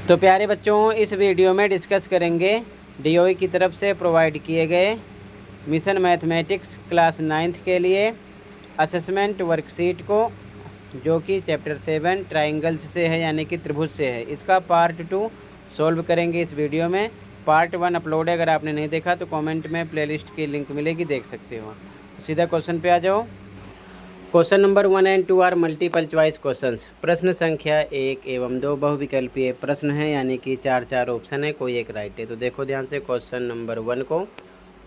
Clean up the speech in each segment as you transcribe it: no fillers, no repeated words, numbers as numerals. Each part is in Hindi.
तो प्यारे बच्चों, इस वीडियो में डिस्कस करेंगे डीओई की तरफ से प्रोवाइड किए गए मिशन मैथमेटिक्स क्लास 9th के लिए असेसमेंट वर्कशीट को, जो कि चैप्टर 7 ट्राइंगल्स से है, यानी कि त्रिभुज से है। इसका पार्ट 2 सॉल्व करेंगे इस वीडियो में। पार्ट 1 अपलोड है, अगर आपने नहीं देखा तो कमेंट में प्लेलिस्ट की लिंक मिलेगी, देख सकते हो। सीधा क्वेश्चन पे आ जाओ। Question number 1 and 2 are multiple choice questions. प्रश्न संख्या 1 एवं 2 बहुविकल्पीय प्रश्न है, यानी कि 4 ऑप्शन है, कोई एक राइट है। तो देखो ध्यान से क्वेश्चन नंबर 1 को।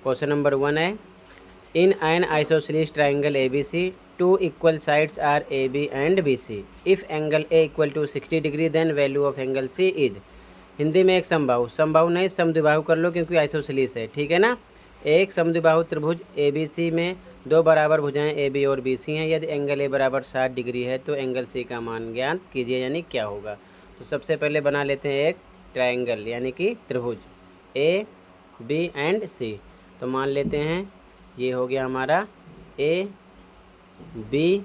क्वेश्चन नंबर 1 है, in an isosceles triangle A B C two equal sides are A B and B C. If angle A equal to 60 degree then value of angle C is. Hindi में एक समबाहु नहीं, समद्विबाहु कर लो क्योंकि आइसोसेलेस है, ठीक है ना। एक समद्विबाहु त्रिभुज ए बी सी में दो बराबर भुजाएं ए बी और बी सी हैं। यदि एंगल ए बराबर 60 डिग्री है तो एंगल सी का मान ज्ञात कीजिए, यानी क्या होगा। तो सबसे पहले बना लेते हैं एक ट्रायंगल, यानी कि त्रिभुज ए बी एंड सी। तो मान लेते हैं ये हो गया हमारा ए बी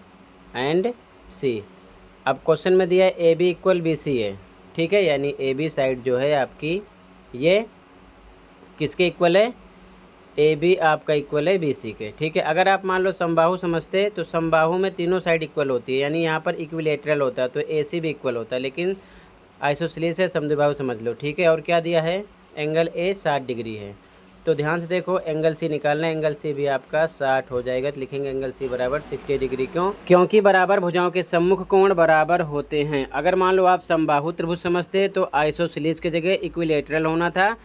एंड सी। अब क्वेश्चन में दिया है A B equal B C है, ठीक है, यानी ए बी साइड जो है आपकी ये किसके इक्वल है, ए बी आपका इक्वल है बी सी के, ठीक है। अगर आप मान लो समबाहु समझते तो समबाहु में तीनों साइड इक्वल होती है, यानी यहाँ पर इक्विलेटरल होता है तो ए सी भी इक्वल होता है, लेकिन आइसोसेलेस है, समद्विबाहु समझ लो, ठीक है। और क्या दिया है, एंगल ए 60 डिग्री है। तो ध्यान से देखो, एंगल सी निकालना है, एंगल सी भी आपका 60 हो जाएगा। तो लिखेंगे एंगल सी बराबर 60 डिग्री। क्योंकि बराबर भुजाओं के सम्मुख कोण बराबर होते हैं। अगर मान लो आप समबाहु त्रिभुज समझते तो आइसोसेलेस की जगह इक्विलेटरल होना था।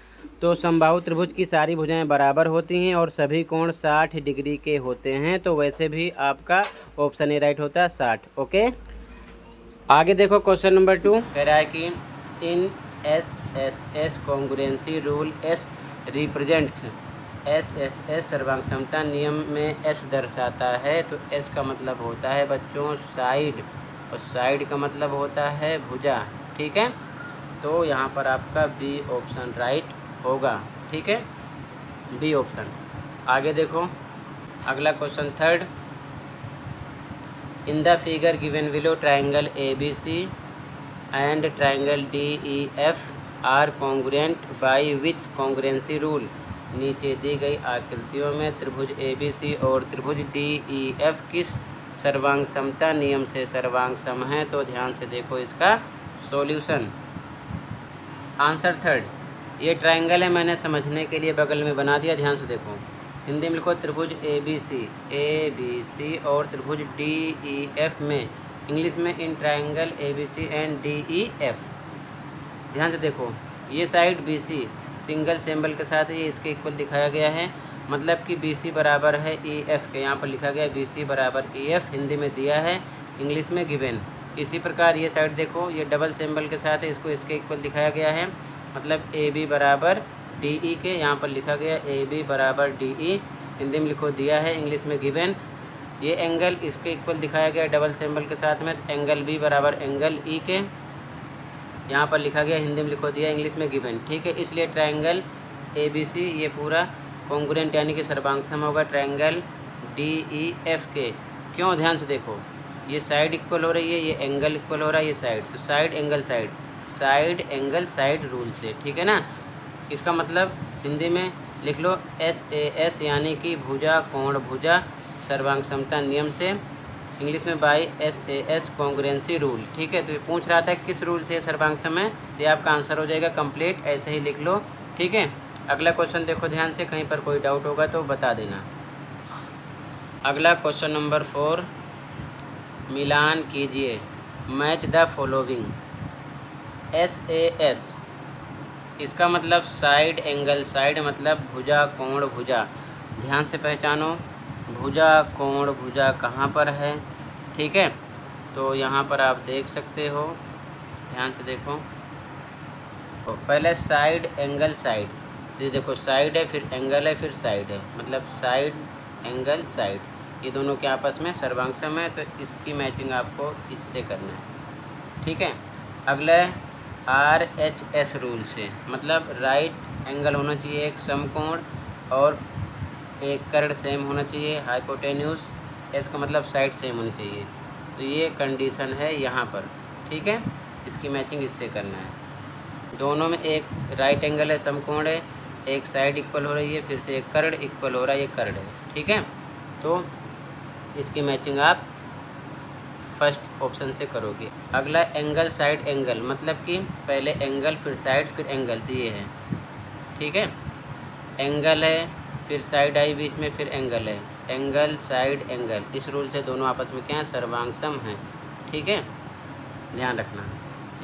तो समबाहु त्रिभुज की सारी भुजाएं बराबर होती हैं और सभी कोण 60 डिग्री के होते हैं। तो वैसे भी आपका ऑप्शन ए राइट होता है 60। ओके, आगे देखो क्वेश्चन नंबर 2 कह रहा है कि in S S S congruency rule S represents S S S सर्वांग समता नियम में एस दर्शाता है। तो एस का मतलब होता है बच्चों साइड, और साइड का मतलब होता है भुजा, ठीक है। तो यहाँ पर आपका बी ऑप्शन राइट होगा, ठीक है, बी ऑप्शन। आगे देखो अगला question 3, in the figure given below triangle A B C and triangle D E F are congruent by which congruency rule. नीचे दी गई आकृतियों में त्रिभुज ए बी सी और त्रिभुज डी ई एफ किस सर्वांग समता नियम से सर्वांग सम है। तो ध्यान से देखो इसका सॉल्यूशन। आंसर 3, ये ट्राइंगल है, मैंने समझने के लिए बगल में बना दिया, ध्यान से देखो। हिंदी में लिखो त्रिभुज ए बी सी और त्रिभुज डी ई एफ में, इंग्लिश में in triangle A B C and D E F. ध्यान से देखो, ये side B C single symbol के साथ ये इसके इक्वल दिखाया गया है, मतलब कि बी सी बराबर है ई एफ के। यहाँ पर लिखा गया बी सी बराबर ई एफ, हिंदी में दिया है, इंग्लिश में गिवन। इसी प्रकार ये साइड देखो, ये डबल सिंबल के साथ है, इसको इसके इक्वल दिखाया गया है, मतलब ए बी बराबर डी ई के। यहाँ पर लिखा गया ए बी बराबर डी ई, हिंदी में लिखो दिया है, इंग्लिश में गिवन। ये एंगल इसके इक्वल दिखाया गया डबल सिंबल के साथ में, एंगल बी बराबर एंगल ई के। यहाँ पर लिखा गया, हिंदी में लिखो दिया, इंग्लिश में गिवन, ठीक है। इसलिए ट्रायंगल ए बी सी ये पूरा कॉन्ग्रुएंट यानी कि सर्वांग सम होगा ट्रायंगल डी ई एफ के। क्यों, ध्यान से देखो, ये साइड इक्वल हो रही है, ये एंगल इक्वल हो रहा है, ये साइड, तो side angle side, side angle side rule से, ठीक है ना। इसका मतलब हिंदी में लिख लो एस ए एस, यानी कि भुजा कोण भुजा सर्वांग समता नियम से, इंग्लिश में by S A S congruency rule, ठीक है। तो ये पूछ रहा था किस रूल से सर्वांग सम है, तो ये आपका आंसर हो जाएगा कंप्लीट, ऐसे ही लिख लो, ठीक है। अगला क्वेश्चन देखो ध्यान से, कहीं पर कोई डाउट होगा तो बता देना। अगला क्वेश्चन नंबर 4, मिलान कीजिए, match the following. S A S, इसका मतलब साइड एंगल साइड, मतलब भुजा कोण भुजा। ध्यान से पहचानो भुजा कोण भुजा कहाँ पर है, ठीक है। तो यहाँ पर आप देख सकते हो, ध्यान से देखो। तो पहले साइड एंगल साइड, ये देखो साइड है, फिर एंगल है, फिर साइड है, मतलब साइड एंगल साइड, ये दोनों के आपस में सर्वांग सम है। तो इसकी मैचिंग आपको इससे करना है, ठीक है। अगला आर एच एस रूल से, मतलब राइट एंगल होना चाहिए एक समकोण और एक कर्ण सेम होना चाहिए, हाइपोटेन्यूस। एस का मतलब साइड सेम होनी चाहिए। तो ये कंडीशन है यहाँ पर, ठीक है, इसकी मैचिंग इससे करना है। दोनों में एक राइट एंगल है, समकोण है, एक साइड इक्वल हो रही है, फिर से एक कर्ड इक्वल हो रहा है, ये कर्ड है। ठीक है, तो इसकी मैचिंग आप फर्स्ट ऑप्शन से करोगे। अगला एंगल साइड एंगल, मतलब कि पहले एंगल फिर साइड फिर एंगल दिए हैं। ठीक है, एंगल है फिर साइड आई बीच में, फिर एंगल है, एंगल साइड एंगल, इस रूल से दोनों आपस में क्या है, सर्वांग हैं। ठीक है, ध्यान रखना,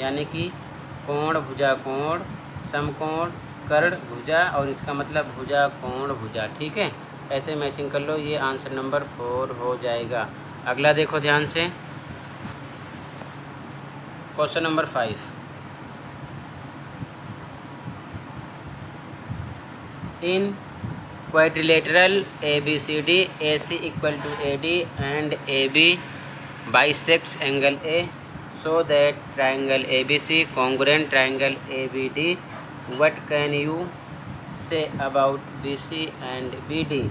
यानी कि कोण भुजा कोण, समकोण कर्ण भुजा, और इसका मतलब भुजा कोण भुजा। ठीक है, ऐसे मैचिंग कर लो, ये आंसर नंबर 4 हो जाएगा। अगला देखो ध्यान से, question number 5। In quadrilateral ABCD AC equal to AD and AB bisects angle A, so that triangle ABC congruent triangle ABD. What can you say about BC and BD?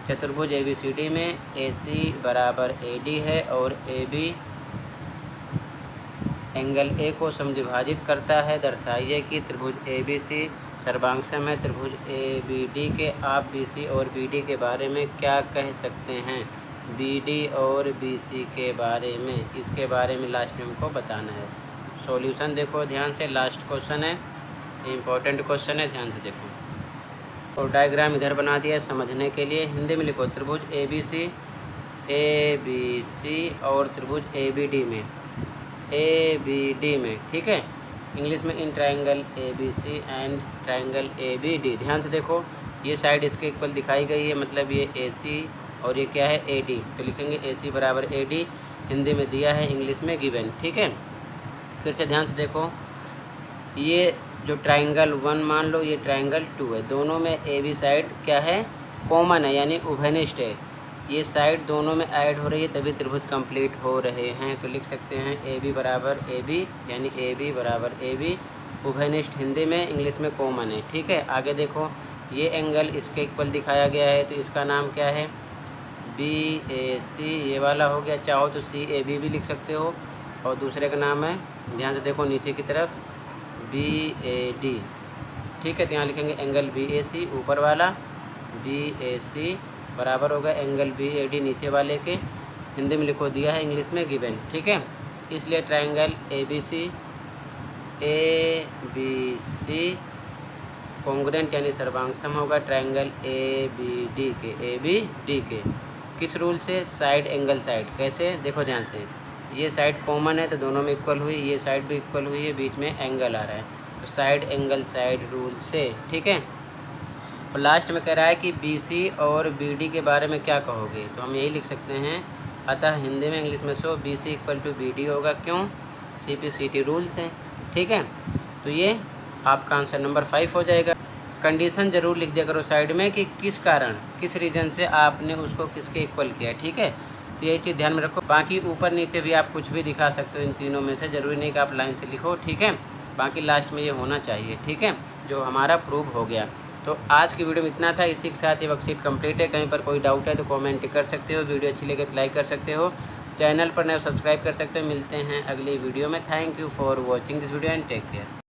चतुर्भुज ABCD में AC बराबर AD है और AB एंगल A को समद्विभाजित करता है। दर्शाइए कि त्रिभुज ABC सर्वांगसम है त्रिभुज ABD के। आप BC और BD के बारे में क्या कह सकते हैं? BD और BC के बारे में, इसके बारे में लास्ट में हमको बताना है। सॉल्यूशन देखो ध्यान से, लास्ट क्वेश्चन है, इम्पोर्टेंट क्वेश्चन है, ध्यान से देखो। और डायग्राम इधर बना दिया है समझने के लिए। हिंदी में लिखो, त्रिभुज ABC और त्रिभुज ABD में। ठीक है, इंग्लिश में in triangle ABC and triangle ABD। ध्यान से देखो, ये साइड इसके इक्वल दिखाई गई है, मतलब ये AC और ये क्या है, AD। तो लिखेंगे AC बराबर AD, हिंदी में दिया है, इंग्लिश में गिवन। ठीक है, फिर से ध्यान से देखो, ये जो ट्रायंगल 1 मान लो, ये ट्रायंगल 2 है, दोनों में AB साइड क्या है, कॉमन है, यानी उभयनिष्ठ है। ये साइड दोनों में ऐड हो रही है, तभी त्रिभुज कंप्लीट हो रहे हैं। तो लिख सकते हैं AB बराबर AB, यानी AB बराबर AB, उभयनिष्ठ हिंदी में, इंग्लिश में कॉमन है। ठीक है, आगे देखो, ये एंगल इसके इक्वल दिखाया गया है, तो इसका नाम क्या है, BAC, ये वाला हो गया। चाहो तो CAB भी लिख सकते हो, और दूसरे का नाम है, ध्यान से देखो नीचे की तरफ, BAD। ठीक है, तो यहाँ लिखेंगे एंगल BAC ऊपर वाला, BAC बराबर होगा एंगल BAD नीचे वाले के। हिंदी में लिखो दिया है, इंग्लिश में गिवन। ठीक है, इसलिए ट्रायंगल ABC कॉन्ग्रुएंट यानी सर्वांगसम होगा ट्रायंगल ABD के। किस रूल से, साइड एंगल साइड। कैसे, देखो ध्यान से, ये साइड कॉमन है तो दोनों में इक्वल हुई, ये साइड भी इक्वल हुई है, बीच में एंगल आ रहा है, तो साइड एंगल साइड रूल से। ठीक है, और लास्ट में कह रहा है कि BC और BD के बारे में क्या कहोगे, तो हम यही लिख सकते हैं, अतः हिंदी में इंग्लिश में BC इक्वल टू BD होगा। क्यों, CPCT रूल से। ठीक है, तो ये आपका आंसर नंबर 5 हो जाएगा। कंडीशन ज़रूर लिख दिया करो साइड में कि किस कारण, किस रीज़न से आपने उसको किसके इक्वल किया। ठीक है, तो ये चीज़ ध्यान में रखो। बाकी ऊपर नीचे भी आप कुछ भी दिखा सकते हो इन तीनों में से, ज़रूरी नहीं कि आप लाइन से लिखो। ठीक है, बाकी लास्ट में ये होना चाहिए। ठीक है, जो हमारा प्रूफ हो गया। तो आज की वीडियो में इतना था, इसी के साथ ये वर्कशीट कंप्लीट है। कहीं पर कोई डाउट है तो कमेंट कर सकते हो, वीडियो अच्छी लगे तो लाइक कर सकते हो, चैनल पर नए सब्सक्राइब कर सकते हो। मिलते हैं अगली वीडियो में। Thank you for watching this video and take care.